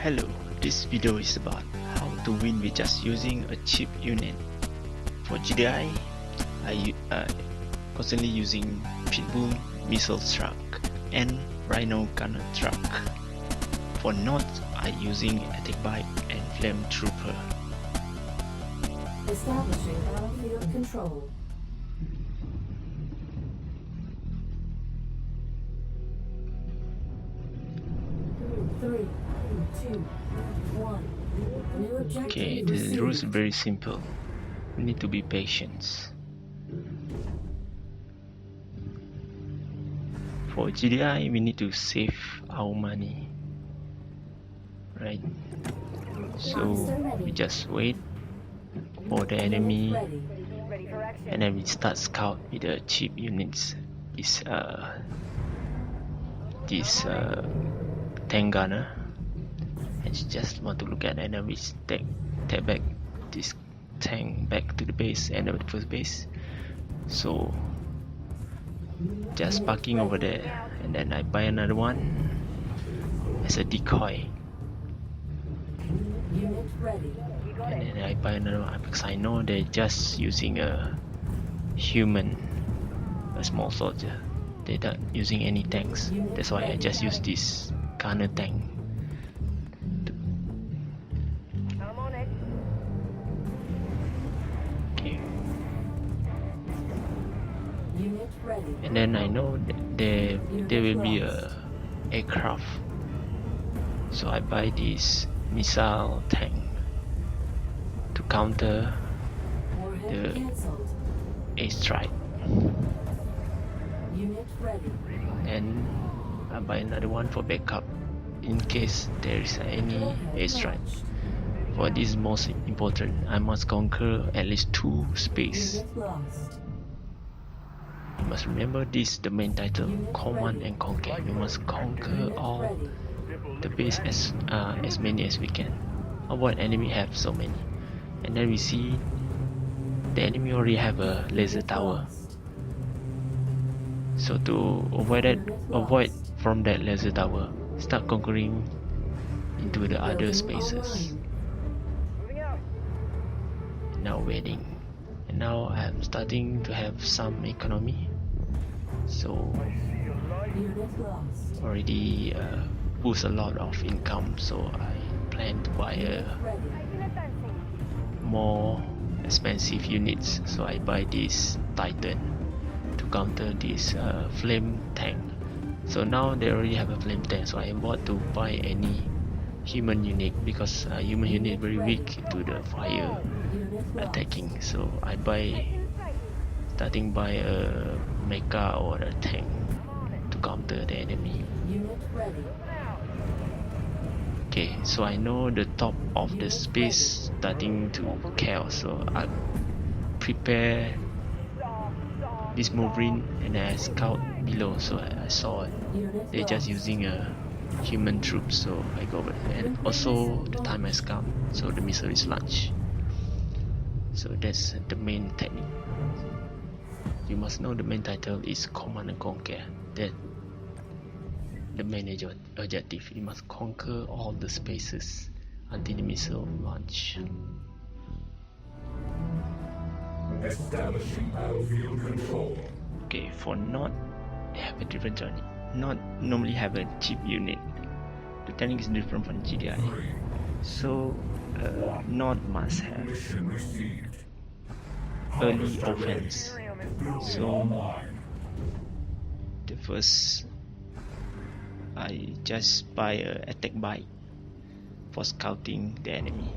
Hello, this video is about how to win with just using a cheap unit. For GDI, I constantly using Pitbull missile truck and Rhino gunner truck. For North, I using attack bike and flame trooper. Establishing battlefield control. Three, two, one. New objective Okay, the received. rules are very simple. We need to be patient. For GDI, we need to save our money, right? So we just wait for the enemy, Ready. and then we start scout with the cheap units. This tank gunner, and you just want to look at, and then we take back this tank back to the base and the first base. So just parking over there, and then I buy another one as a decoy, Unit ready. and then I buy another one because I know they're just using a human, a small soldier. They're not using any tanks. That's why I just use this gunner tank. I'm on it. Okay. Unit ready. And then I know that there will be a aircraft, so I buy this missile tank to counter Warhead the cancelled. airstrike. Unit ready. And I buy another one for backup in case there is any airstrike. For this most important, I must conquer at least 2 space. Unit lost. You must remember this, the main title, Command and Conquer. We must conquer Unit all ready. the base as many as we can. Avoid enemy have so many. And then we see the enemy already have a laser tower. Lost. So to avoid from that laser tower, start conquering into the other Building spaces. online. Moving out. Now waiting, and now I'm starting to have some economy. So Unit lost. already boost a lot of income. So I plan to buy Unit ready. more expensive units. So I buy this Titan to counter this flame tank. So now they already have a flame tank, so I bought to buy any human unit because human unit very weak to the fire Unit lost. attacking. So I starting by a mecha or a tank to counter the enemy. Unit ready. Okay, so I know the top of the space starting to chaos, so I prepare this moving, and I scout below. So I saw Unit they're just lost. using a human troops, so I go over there. And also the time has come, so the missile is launched. So that's the main technique. You must know the main title is Command and Conquer. That the main objective. You must conquer all the spaces until the missile launch. Establishing battlefield control. Okay, for North, they have a different journey. North normally have a cheap unit. The technique is different from GDI. So North must have Mission received. early offense. Building So online. the first, I just buy a attack bike for scouting the enemy.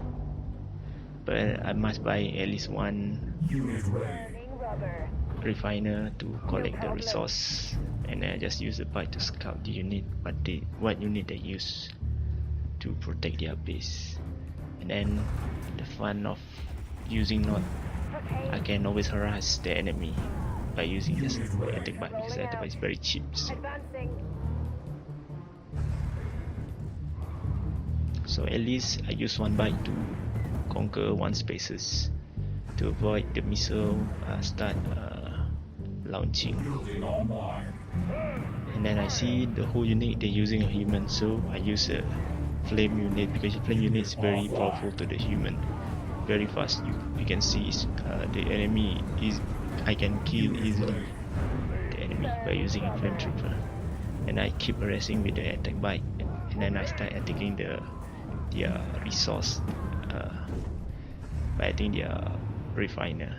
But I must buy at least one Unit ready. Burning rubber. refiner to collect the resource, and I just use the bike to scout the unit, what unit they use to protect their base. And then the fun of using North, I can always harass the enemy by using this attack bike because the attack bike is very cheap. So at least I use one bike to conquer 1 spaces to avoid the missile start launching. Building online. And then I see the whole unit they're using a human, so I use a flame unit, because your flame unit is very powerful to the human, very fast. You can see the enemy is, I can kill easily the enemy by using a flame trooper, and I keep harassing with the attack bike, and then I start attacking their resource by attacking their refiner.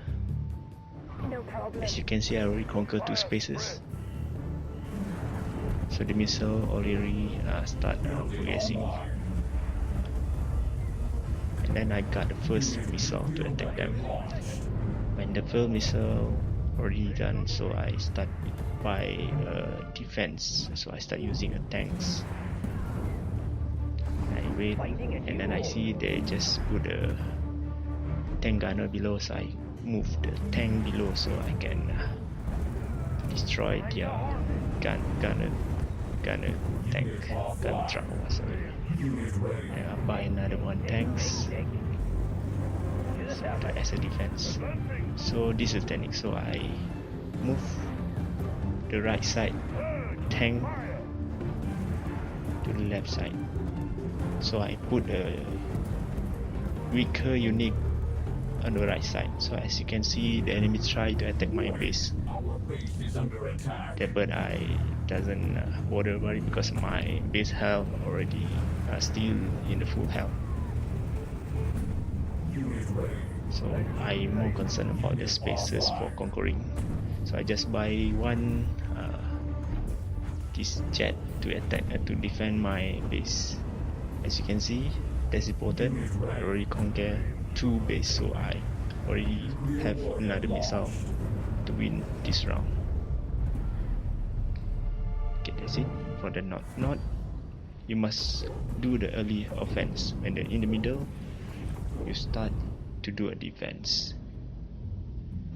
No problem. As you can see, I already conquered 2 spaces. So the missile already start progressing. And then I got the first missile to attack them. When the first missile already done, so I start by defense. So I start using tanks. I wait, and then I see they just put a tank gunner below, so I move the tank below so I can destroy their gunner tank, gun truck or whatsoever. And I buy another one tanks as a defense. So this is the technique. So I move the right side tank to the left side. So I put a weaker unit on the right side. So as you can see, the enemy try to attack my base. Our base is under attack. But I doesn't bother about it because my base health already still in the full health. Unit ready. So I'm more concerned about the spaces for conquering. So I just buy one this jet to attack to defend my base. As you can see, that's important. I already conquer 2 base, so I already have another missile to win this round. Okay, that's it for the not. You must do the early offense. When they're in the middle, you start to do a defense.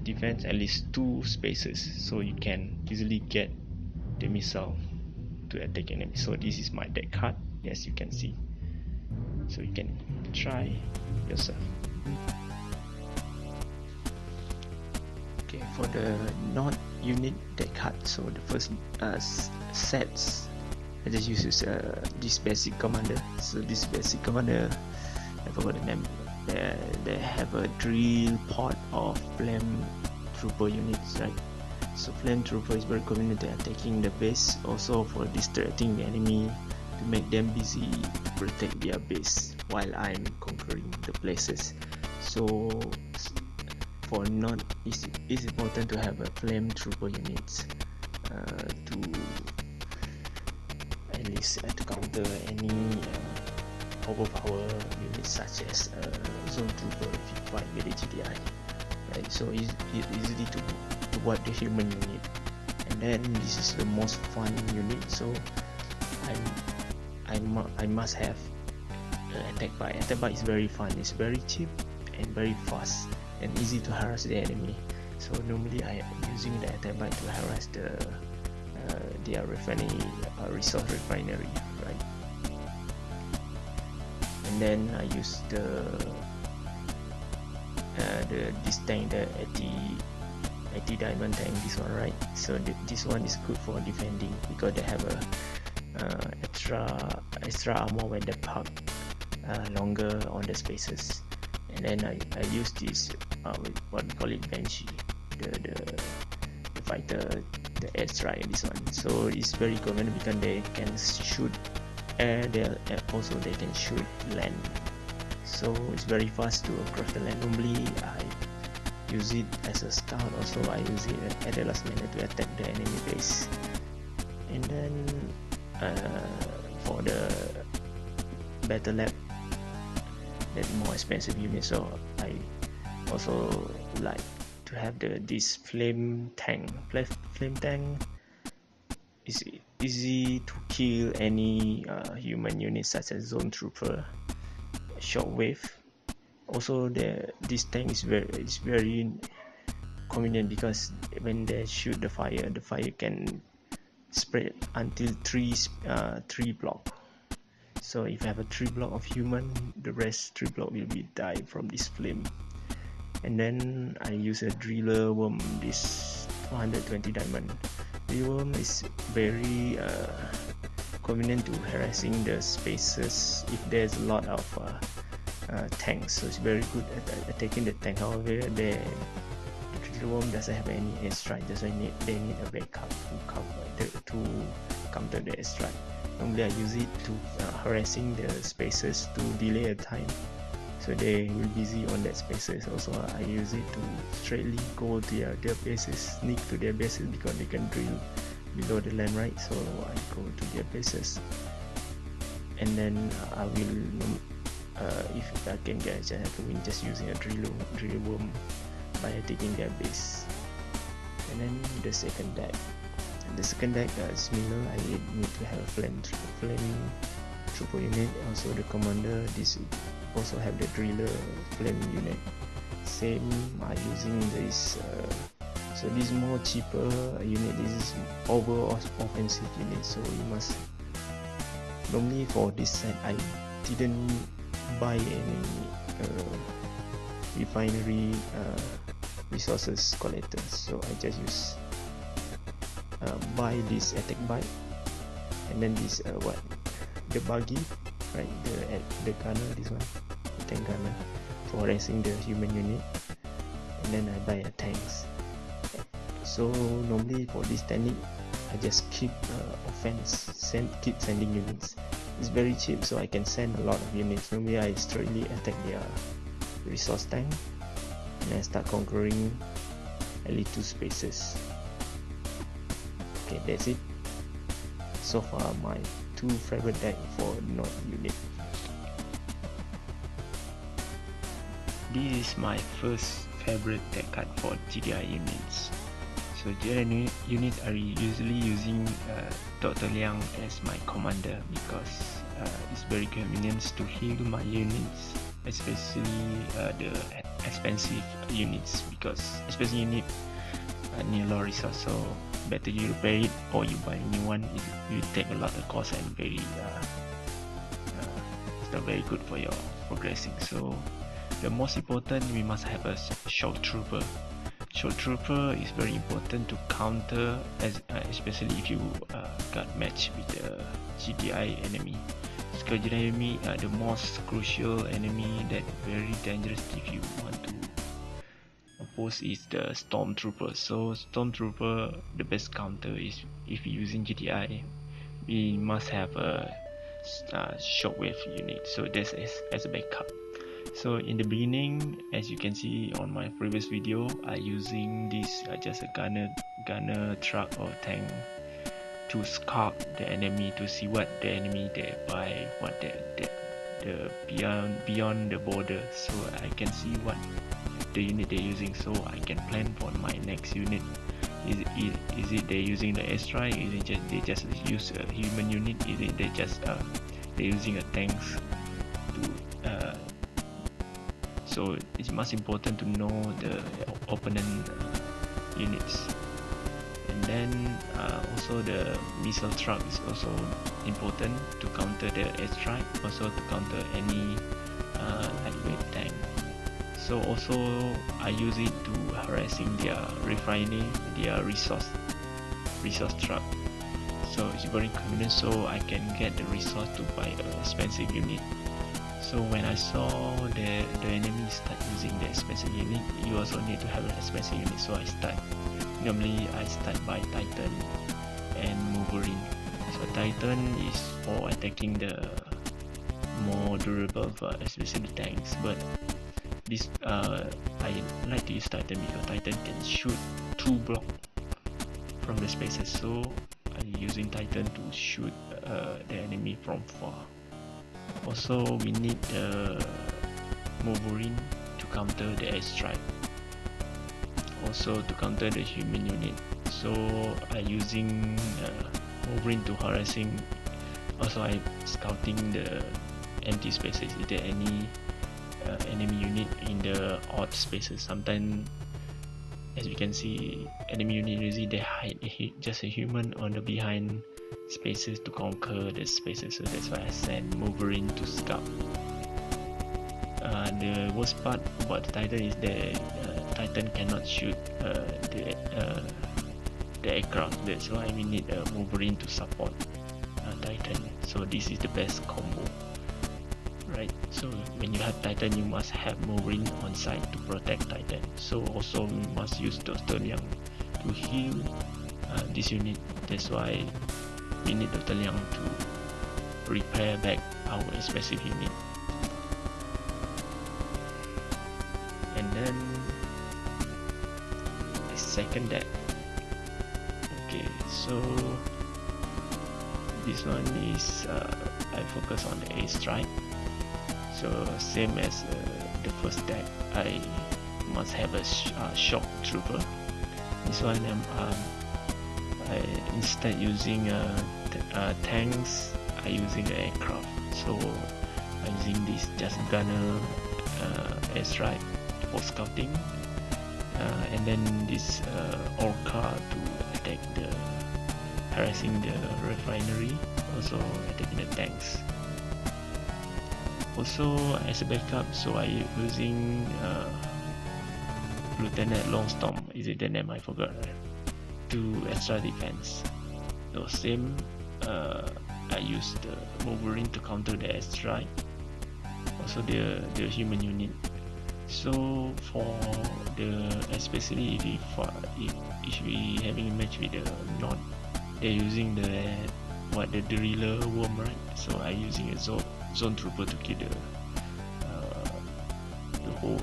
Defense at least 2 spaces, so you can easily get the missile to attack enemy. So this is my deck card, as you can see. So you can try yourself. Okay, for the not unit deck card, so the first sets I just use this basic commander. So this basic commander, I forgot the name. They have a drill pod of flame trooper units, right? So flame trooper is very convenient to attacking the base, also for distracting the enemy to make them busy to protect their base while I'm conquering the places. So for not, it's important to have a flame trooper units to at least to counter any overpower units such as zone trooper if you fight with the GDI, right? So it's easy to wipe the human unit, and then this is the most fun unit. So I must have attack bike. Attack bike is very fun. It's very cheap and very fast and easy to harass the enemy. So normally I am using the attack bike to harass their resource refinery, right? And then I use this tank, the 80 diamond tank, this one, right? So this one is good for defending because they have a extra armor when they park longer on the spaces. And then I use this what we call it, Banshee, the fighter, the airstrike, this one. So it's very convenient because they can shoot air there, and also they can shoot land. So it's very fast to cross the land. Normally I use it as a scout, also I use it at the last minute to attack the enemy base. And then for the battle lab, that more expensive unit, so I also like to have this flame tank. Flame tank is easy to kill any human units such as zone trooper, shockwave. Also this tank is very convenient because when they shoot the fire can spread until three block. So if you have a 3 block of human, the rest 3 block will be die from this flame. And then I use a driller worm, this 220 diamond. The worm is very convenient to harassing the spaces if there's a lot of tanks, so it's very good at attacking the tank. However, the driller worm doesn't have any airstrike, that's why they need a backup to counter the airstrike. Normally I use it to harassing the spaces to delay a time, so they will be busy on that spaces. Also I use it to straightly go to their bases, sneak to their bases, because they can drill below the land, right? So I go to their bases, and then I will if I can get a chance to win just using a driller worm by taking their base. And then the second deck. The second deck is similar. I need to have a flame trooper unit. Also the commander, this also have the driller flame unit. Same, I using this. So this is more cheaper unit. This is over offensive unit. So you must. Normally for this set, I didn't buy any refinery resources collectors. So I just use. Buy this attack bike, and then this the buggy, right? The gunner, this one, the tank gunner, for harassing the human unit, and then I buy a tanks. So normally for this technique, I just keep offense, keep sending units. It's very cheap, so I can send a lot of units. Normally I straightly attack their resource tank, and I start conquering at least 2 spaces. Okay, that's it. So far my 2 favorite deck for North unit. This is my first favorite deck card for GDI units. So GDI units are usually using Dr. Liang as my commander, because it's very convenient to heal my units, especially the expensive units, because especially you need need a lot of resource, so better you repair it or you buy a new one. It will take a lot of cost and very it's not very good for your progressing. So the most important, we must have a shock trooper. Shock trooper is very important to counter, especially if you got matched with the GDI enemy. Because GDI enemy are the most crucial enemy that very dangerous if you want to oppose is the stormtrooper. So stormtrooper, the best counter is if using GDI, we must have a shockwave unit, so this is as a backup. So in the beginning, as you can see on my previous video, I using this just a gunner truck or tank to scout the enemy, to see what the enemy they buy, what the beyond the border, so I can see what the unit they're using, so I can plan for my next unit. Is it they're using the airstrike? Is it they just use a human unit? Is it they just they're using a tanks to so it's much important to know the opponent units. And then also the missile truck is also important to counter the airstrike, also to counter any lightweight tank. So also I use it to harassing their refining, their resource truck. So it's very convenient, so I can get the resource to buy an expensive unit. So when I saw the enemy start using the expensive unit, you also need to have an expensive unit. So normally I start by Titan and Wolverine. So Titan is for attacking the more durable, especially tanks. But this I like to use Titan because Titan can shoot 2 blocks from the spaces. So I'm using Titan to shoot the enemy from far. Also we need the Wolverine to counter the airstrike, also to counter the human unit. So I using Wolverine to harassing. Also I scouting the empty spaces. Is there any enemy unit in the odd spaces? Sometimes, as you can see, enemy unit usually they hide just a human on the behind spaces to conquer the spaces. So that's why I send Wolverine to scout. The worst part about the Titan is the Titan cannot shoot the aircraft. That's why we need a Wolverine to support Titan. So this is the best combo, right? So when you have Titan, you must have Marine on site to protect Titan. So also we must use Dr. Liang to heal this unit. That's why we need Dr. Liang to repair back our expensive unit. And then the second deck. Okay, so this one is I focus on the A strike. So same as the first deck, I must have a shock trooper. This one I instead using tanks, I using aircraft. So I'm using this just gunner airstrike for scouting, and then this orca to attack the harassing the refinery, also attacking the tanks. Also as a backup, so I using Lieutenant Longstorm, is it the name? I forgot. To extra defense. So same, I use the Wolverine to counter the airstrike, also the human unit. So for the, especially if we having a match with the not, they're using the driller worm, right? So I using a zone trooper to kill the whole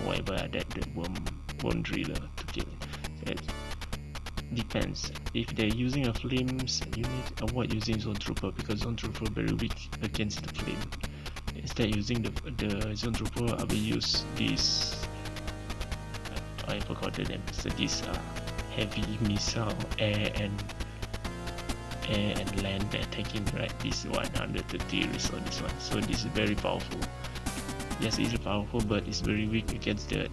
however that the worm driller to kill. It depends. If they're using a flames unit, avoid using zone trooper because zone trooper very weak against the flame. Instead using the zone trooper, I will use this. I forgot the name. So this heavy missile air and land attacking, right? This 130 resource, this one. So this is very powerful. Yes, it's powerful, but it's very weak against the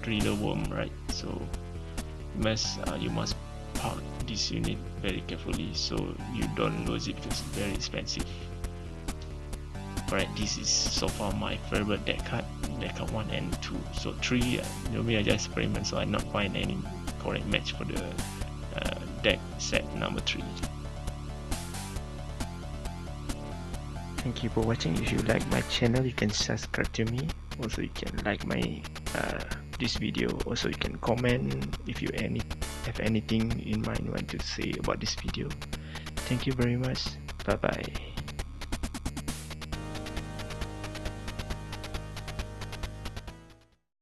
driller worm, right? So you must park this unit very carefully so you don't lose it because it's very expensive. Alright, this is so far my favorite deck card 1 and 2. So 3, maybe I just experiment, so I not find any correct match for the deck set number 3. Thank you for watching. If you like my channel, you can subscribe to me. Also you can like my this video. Also you can comment if you have anything in mind you want to say about this video. Thank you very much. Bye bye.